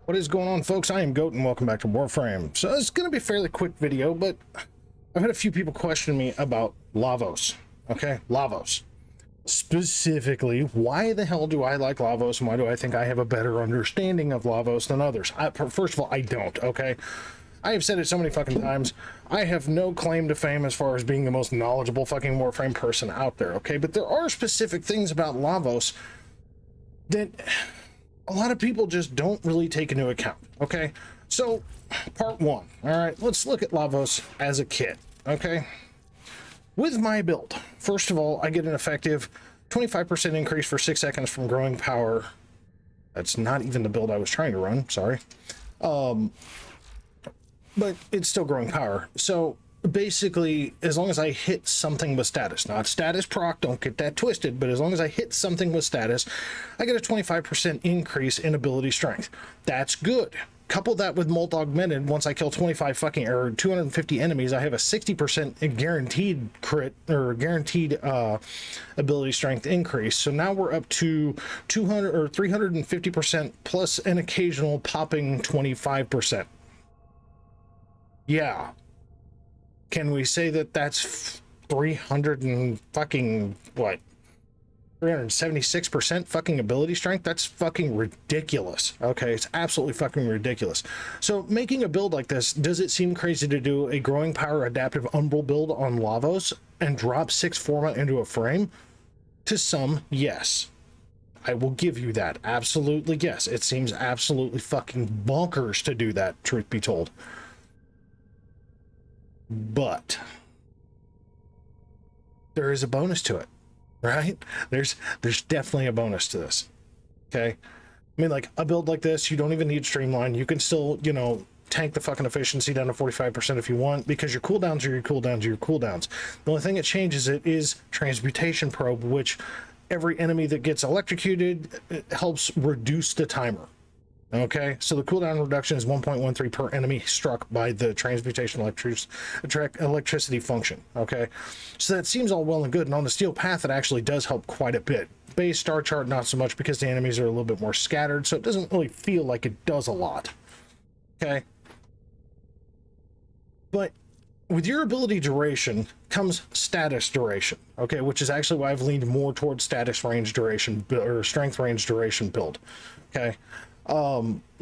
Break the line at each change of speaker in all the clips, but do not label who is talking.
What is going on, folks? I am Goat and welcome back to Warframe. So it's going to be a fairly quick video, but I've had a few people question me about Lavos. Okay, Lavos. Specifically, why the hell do I like Lavos and why do I think I have a better understanding of Lavos than others? First of all, I don't, okay? I have said it so many fucking times. I have no claim to fame as far as being the most knowledgeable fucking Warframe person out there, okay? But there are specific things about Lavos that a lot of people just don't really take into account, okay? So, part one, all right, let's look at Lavos as a kit, okay? With my build, first of all, I get an effective 25% increase for 6 seconds from growing power. That's not even the build I was trying to run, sorry. But it's still growing power. So basically, as long as I hit something with status, not status proc, don't get that twisted, but as long as I hit something with status, I get a 25% increase in ability strength. That's good. Couple that with Molt Augmented, once I kill 250 enemies, I have a 60% guaranteed crit, or guaranteed ability strength increase. So now we're up to 200 or 350% plus an occasional popping 25%. Yeah. Can we say that that's 300 and fucking, what? 376% fucking ability strength? That's fucking ridiculous. Okay, it's absolutely fucking ridiculous. So making a build like this, does it seem crazy to do a growing power adaptive umbral build on Lavos and drop 6 forma into a frame? To some, yes. I will give you that. Absolutely, yes. It seems absolutely fucking bonkers to do that, truth be told. But there is a bonus to it, right? There's definitely a bonus to this. Okay, I mean, like a build like this, you don't even need streamline. You can still, you know, tank the fucking efficiency down to 45% if you want, because your cooldowns are your cooldowns are your cooldowns. The only thing that changes it is transmutation probe, which every enemy that gets electrocuted, it helps reduce the timer. Okay, so the cooldown reduction is 1.13 per enemy struck by the transmutation electricity function. Okay, so that seems all well and good, and on the steel path it actually does help quite a bit. Base star chart not so much, because the enemies are a little bit more scattered, so it doesn't really feel like it does a lot. Okay, but with your ability duration comes status duration, okay, which is actually why I've leaned more towards status range duration or strength range duration build. Okay,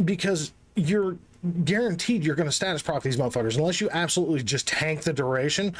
because you're guaranteed you're going to status proc these motherfuckers. Unless you absolutely just tank the duration,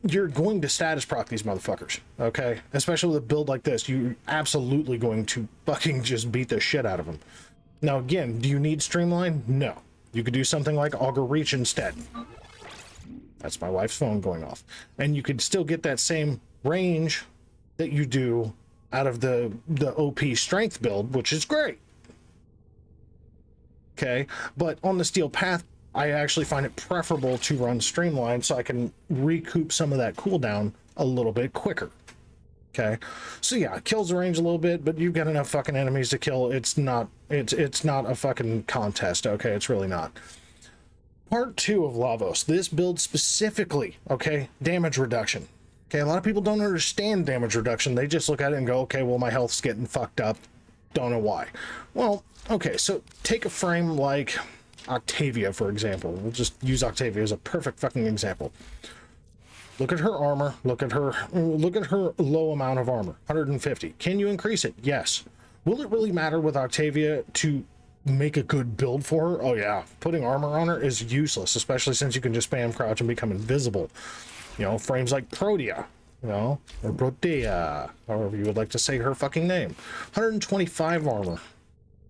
you're going to status proc these motherfuckers, okay? Especially with a build like this, you're absolutely going to fucking just beat the shit out of them. Now again, do you need streamline? No. You could do something like auger reach instead. That's my wife's phone going off. And you could still get that same range that you do out of the OP strength build, which is great. Okay, but on the steel path, I actually find it preferable to run streamline so I can recoup some of that cooldown a little bit quicker. Okay, so yeah, it kills the range a little bit, but you've got enough fucking enemies to kill. It's not a fucking contest. Okay, it's really not. Part 2 of Lavos, this build specifically, okay, damage reduction. Okay, a lot of people don't understand damage reduction. They just look at it and go, okay, well, my health's getting fucked up. Don't know why. Well, okay, so take a frame like Octavia, for example. We'll just use Octavia as a perfect fucking example. Look at her armor. Look at her low amount of armor, 150. Can you increase it? Yes. Will it really matter with Octavia to make a good build for her? Oh yeah, putting armor on her is useless, especially since you can just spam crouch and become invisible. You know, frames like Protea, you know, or Protea, however you would like to say her fucking name. 125 armor.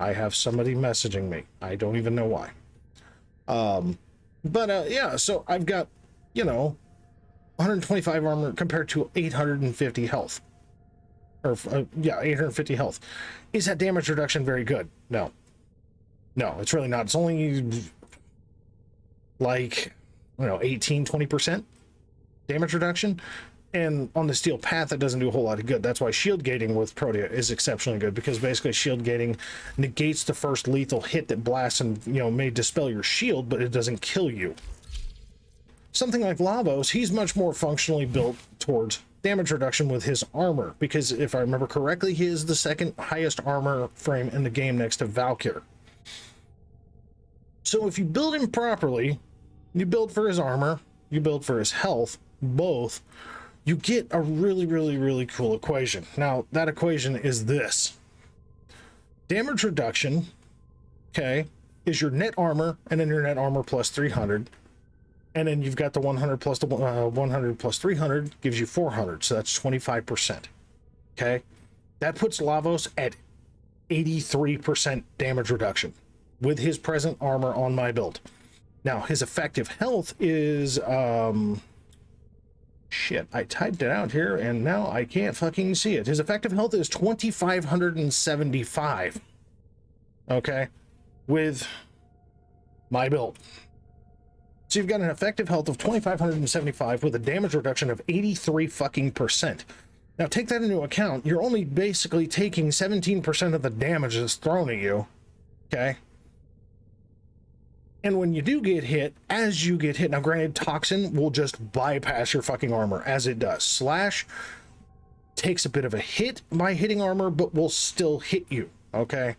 I have somebody messaging me. I don't even know why. Yeah, so I've got, you know, 125 armor compared to 850 health. Or, yeah, 850 health. Is that damage reduction very good? No. No, it's really not. It's only, like, I don't know, 18, 20% damage reduction. And on the steel path, that doesn't do a whole lot of good. That's why shield gating with Protea is exceptionally good, because basically shield gating negates the first lethal hit that blasts and, you know, may dispel your shield, but it doesn't kill you. Something like Lavos, he's much more functionally built towards damage reduction with his armor, because if I remember correctly, he is the second highest armor frame in the game next to Valkyr. So if you build him properly, you build for his armor, you build for his health, both, you get a really, really, really cool equation. Now, that equation is this. Damage reduction, okay, is your net armor, and then your net armor plus 300. And then you've got the 100 plus the 100 plus 300 gives you 400. So that's 25%. Okay. That puts Lavos at 83% damage reduction with his present armor on my build. Now, his effective health is, shit, I typed it out here and now I can't fucking see it. His effective health is 2,575. Okay. With my build. So you've got an effective health of 2,575 with a damage reduction of 83 fucking percent. Now take that into account. You're only basically taking 17% of the damage that's thrown at you. Okay. And when you do get hit, as you get hit, now granted, Toxin will just bypass your fucking armor as it does. Slash takes a bit of a hit by hitting armor, but will still hit you. Okay.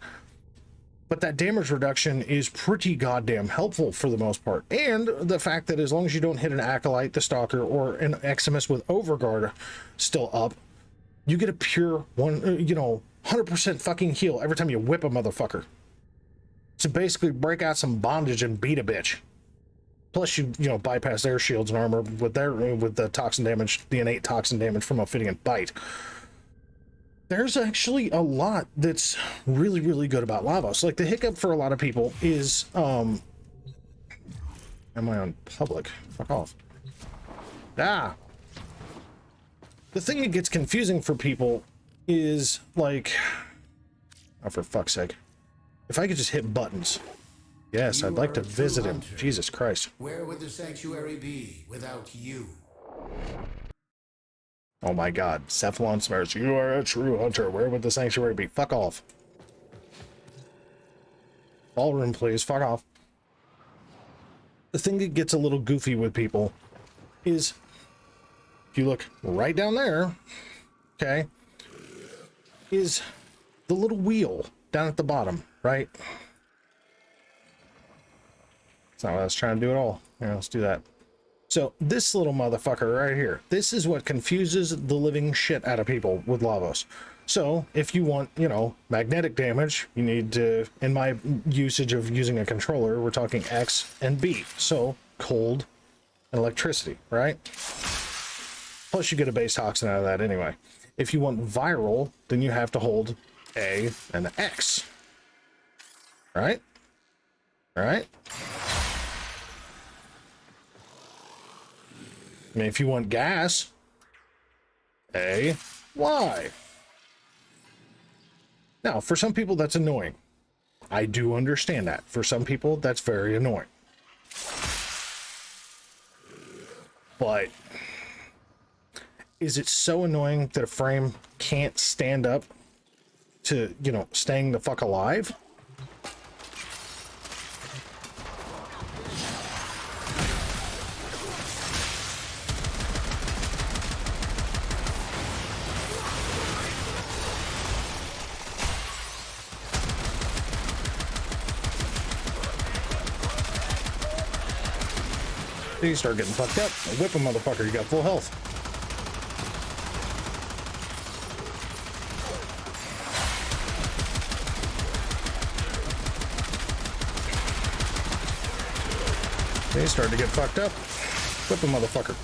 But that damage reduction is pretty goddamn helpful for the most part. And the fact that as long as you don't hit an Acolyte, the Stalker, or an Eximus with Overguard still up, you get a pure 100% fucking heal every time you whip a motherfucker. So basically break out some bondage and beat a bitch. Plus you bypass their shields and armor with the toxin damage, the innate toxin damage from Ophidian Bite. There's actually a lot that's really, really good about Lavos. Like, the hiccup for a lot of people is, am I on public? Fuck off. The thing that gets confusing for people is, like, oh, for fuck's sake. If I could just hit buttons. Yes, I'd like to visit him. Jesus Christ.
Where would the sanctuary be without you?
Oh my god, Cephalon swears, you are a true hunter. Where would the sanctuary be? Fuck off. Ballroom, please. Fuck off. The thing that gets a little goofy with people is, if you look right down there, okay, is the little wheel down at the bottom, right? That's not what I was trying to do at all. Yeah, let's do that. So this little motherfucker right here, this is what confuses the living shit out of people with Lavos. So if you want, magnetic damage, you need to, in my usage of using a controller, we're talking X and B. So cold and electricity, right? Plus you get a base toxin out of that anyway. If you want viral, then you have to hold A and X. Right? Right? I mean, if you want gas, A, Y. Now, for some people, that's annoying. I do understand that. For some people, that's very annoying. But is it so annoying that a frame can't stand up to, staying the fuck alive? You start getting fucked up. Whip a motherfucker, you got full health. You start to get fucked up. Whip a motherfucker.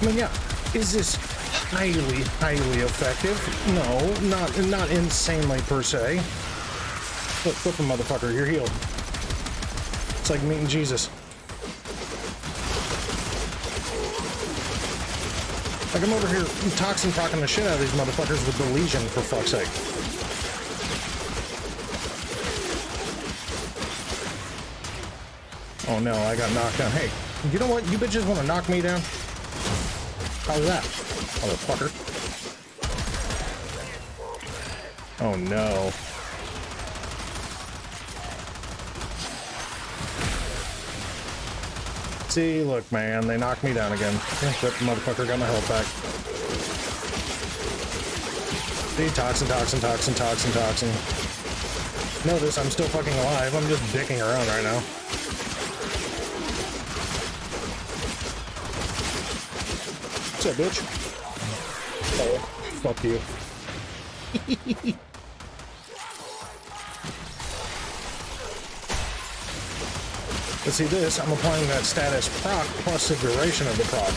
I mean, yeah, is this highly, highly effective? No, not insanely per se. Flip a motherfucker, you're healed. It's like meeting Jesus. Like, I'm over here toxin procking the shit out of these motherfuckers with the Legion, for fuck's sake. Oh no, I got knocked down. Hey, you know what? You bitches want to knock me down? How's that, motherfucker? Oh no. See, look, man, they knocked me down again. That motherfucker got my health back. See, toxin, toxin, toxin, toxin, toxin. Notice I'm still fucking alive. I'm just dicking around right now. What's up, bitch? Oh, fuck you. But see this, I'm applying that status proc plus the duration of the proc.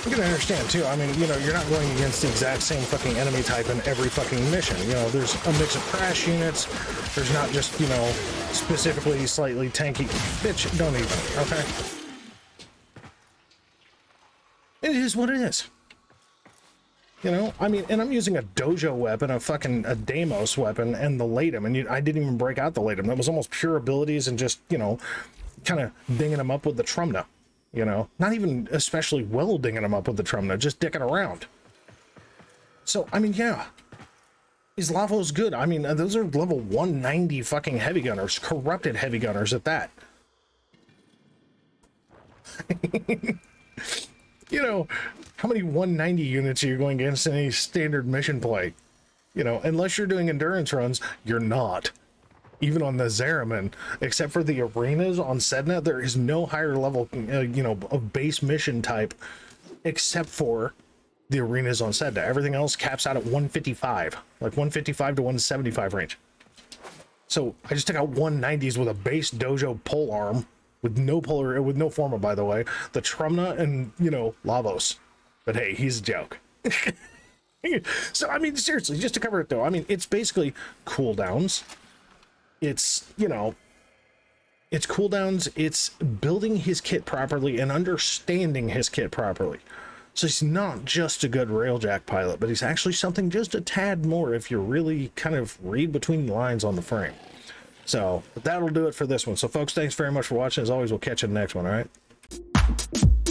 You can understand too, I mean, you know, you're not going against the exact same fucking enemy type in every fucking mission. You know, there's a mix of crash units. There's not just, you know, specifically slightly tanky. Bitch, don't even, okay? It is what it is. You know, I mean, and I'm using a dojo weapon, a Deimos weapon, and the Latum, and I didn't even break out the Latum. That was almost pure abilities and just, you know, kind of dinging them up with the Trumna. You know, not even especially well dinging them up with the Trumna, just dicking around. So, I mean, yeah. Is Lavos good? I mean, those are level 190 fucking heavy gunners, corrupted heavy gunners at that. You know, how many 190 units are you going against in any standard mission play? You know, unless you're doing endurance runs, you're not. Even on the Zeraman, except for the arenas on Sedna, there is no higher level, you know, of base mission type, except for the arenas on Sedna. Everything else caps out at 155, like 155 to 175 range. So I just took out 190s with a base dojo pole arm, with no polar, with no forma, by the way, the Trumna and, you know, Lavos. But hey, he's a joke. So, I mean, seriously, just to cover it though, I mean, it's basically cooldowns. It's, you know, it's cooldowns, it's building his kit properly and understanding his kit properly. So he's not just a good railjack pilot, but he's actually something just a tad more if you really kind of read between the lines on the frame. So that'll do it for this one. So folks, thanks very much for watching. As always, we'll catch you in the next one, all right?